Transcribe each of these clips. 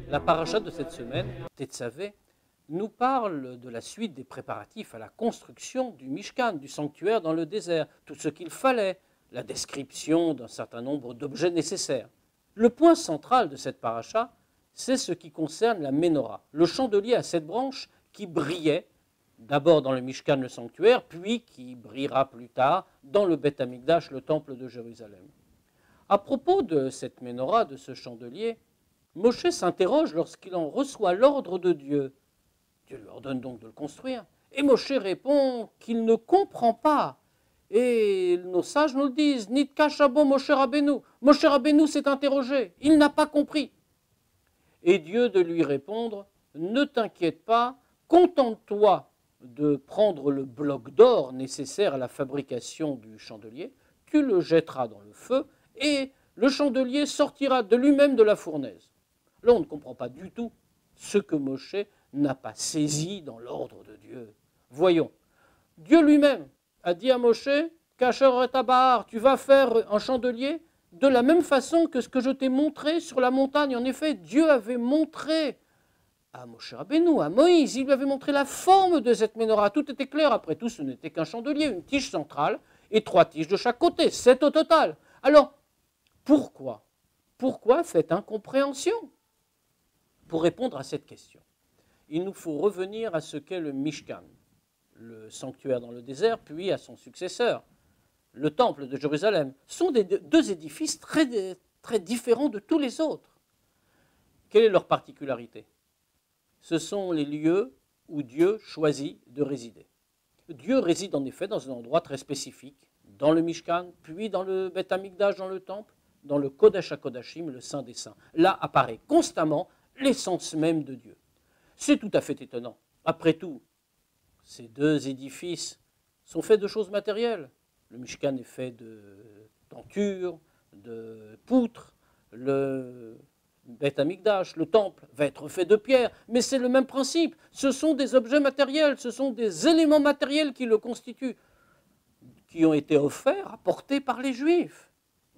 La paracha de cette semaine, Tetzavé, nous parle de la suite des préparatifs à la construction du Mishkan, du sanctuaire dans le désert, tout ce qu'il fallait, la description d'un certain nombre d'objets nécessaires. Le point central de cette paracha, c'est ce qui concerne la Ménorah, le chandelier à 7 branches qui brillait d'abord dans le Mishkan, le sanctuaire, puis qui brillera plus tard dans le Beth Amikdash, le temple de Jérusalem. À propos de cette Ménorah, de ce chandelier, Moshe s'interroge lorsqu'il en reçoit l'ordre de Dieu. Dieu lui ordonne donc de le construire. Et Moshe répond qu'il ne comprend pas. Et nos sages nous le disent, Nitka Shabo Moshe Rabbeinu. Moshe Rabbeinu s'est interrogé, il n'a pas compris. Et Dieu de lui répondre, ne t'inquiète pas, contente-toi de prendre le bloc d'or nécessaire à la fabrication du chandelier, tu le jetteras dans le feu et le chandelier sortira de lui-même de la fournaise. Là, on ne comprend pas du tout ce que Moshe n'a pas saisi dans l'ordre de Dieu. Voyons, Dieu lui-même a dit à Moshe, Kasher et Tabar, tu vas faire un chandelier de la même façon que ce que je t'ai montré sur la montagne. En effet, Dieu avait montré à Moshe Rabbeinu, à Moïse, il lui avait montré la forme de cette Ménorah. Tout était clair, après tout, ce n'était qu'un chandelier, une tige centrale et 3 tiges de chaque côté, 7 au total. Alors, pourquoi cette incompréhension? Pour répondre à cette question, il nous faut revenir à ce qu'est le Mishkan, le sanctuaire dans le désert, puis à son successeur, le temple de Jérusalem. Ce sont deux édifices très, très différents de tous les autres. Quelle est leur particularité? Ce sont les lieux où Dieu choisit de résider. Dieu réside en effet dans un endroit très spécifique, dans le Mishkan, puis dans le Beth Amikdash, dans le temple, dans le Kodesh HaKodashim, le Saint des Saints. Là apparaît constamment l'essence même de Dieu. C'est tout à fait étonnant. Après tout, ces deux édifices sont faits de choses matérielles. Le Mishkan est fait de tentures, de poutres, le Beth Amikdash, le temple, va être fait de pierre, mais c'est le même principe. Ce sont des objets matériels, ce sont des éléments matériels qui le constituent, qui ont été offerts, apportés par les Juifs.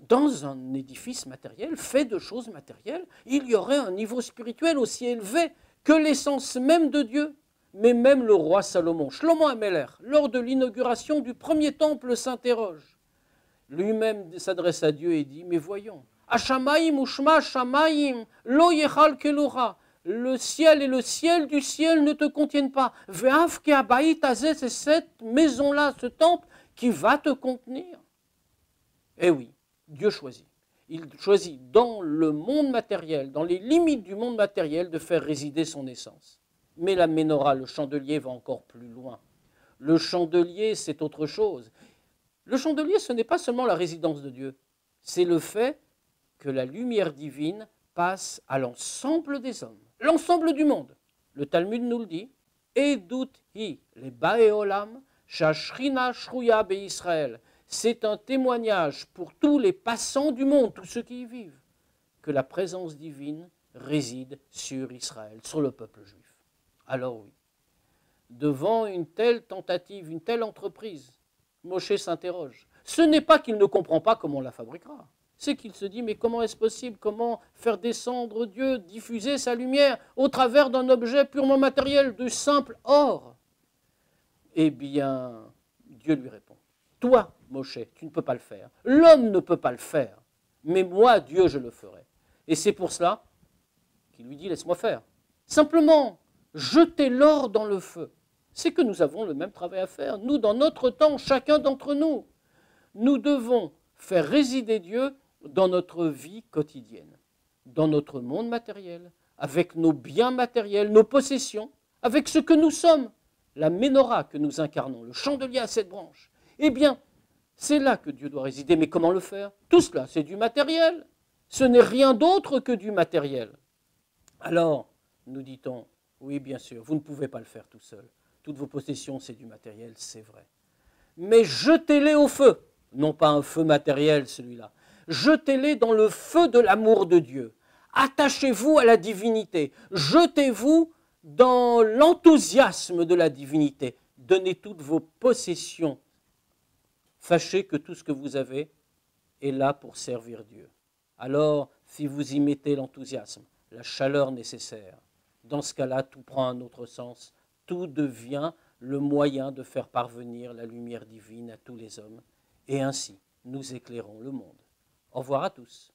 Dans un édifice matériel, fait de choses matérielles, il y aurait un niveau spirituel aussi élevé que l'essence même de Dieu. Mais même le roi Salomon, Shlomo HaMelech, lors de l'inauguration du premier temple, s'interroge. Lui-même s'adresse à Dieu et dit, mais voyons, Hashamaim ushma shamaim lo yechal kelora. Le ciel et le ciel du ciel ne te contiennent pas. Ve'af ke habayit hazeh, c'est cette maison-là, ce temple, qui va te contenir. Eh oui, Dieu choisit. Il choisit dans le monde matériel, dans les limites du monde matériel, de faire résider son essence. Mais la Ménorah, le chandelier, va encore plus loin. Le chandelier, c'est autre chose. Le chandelier, ce n'est pas seulement la résidence de Dieu, c'est le fait que la lumière divine passe à l'ensemble des hommes, l'ensemble du monde. Le Talmud nous le dit, Edut hi le bae olam, shashrina shruya be Israël. C'est un témoignage pour tous les passants du monde, tous ceux qui y vivent, que la présence divine réside sur Israël, sur le peuple juif. Alors oui, devant une telle tentative, une telle entreprise, Moshe s'interroge. Ce n'est pas qu'il ne comprend pas comment on la fabriquera, c'est qu'il se dit, mais comment est-ce possible? Comment faire descendre Dieu, diffuser sa lumière au travers d'un objet purement matériel, du simple or? Eh bien, Dieu lui répond. Toi, Moshe, tu ne peux pas le faire. L'homme ne peut pas le faire. Mais moi, Dieu, je le ferai. Et c'est pour cela qu'il lui dit, laisse-moi faire. Simplement, jeter l'or dans le feu. C'est que nous avons le même travail à faire. Nous, dans notre temps, chacun d'entre nous, nous devons faire résider Dieu dans notre vie quotidienne, dans notre monde matériel, avec nos biens matériels, nos possessions, avec ce que nous sommes, la Ménorah que nous incarnons, le chandelier à 7 branches. Eh bien, c'est là que Dieu doit résider. Mais comment le faire? Tout cela, c'est du matériel. Ce n'est rien d'autre que du matériel. Alors, nous dit-on, oui, bien sûr, vous ne pouvez pas le faire tout seul. Toutes vos possessions, c'est du matériel, c'est vrai. Mais jetez-les au feu. Non pas un feu matériel, celui-là. Jetez-les dans le feu de l'amour de Dieu. Attachez-vous à la divinité. Jetez-vous dans l'enthousiasme de la divinité. Donnez toutes vos possessions. Sachez que tout ce que vous avez est là pour servir Dieu. Alors, si vous y mettez l'enthousiasme, la chaleur nécessaire. Dans ce cas-là, tout prend un autre sens. Tout devient le moyen de faire parvenir la lumière divine à tous les hommes. Et ainsi, nous éclairons le monde. Au revoir à tous.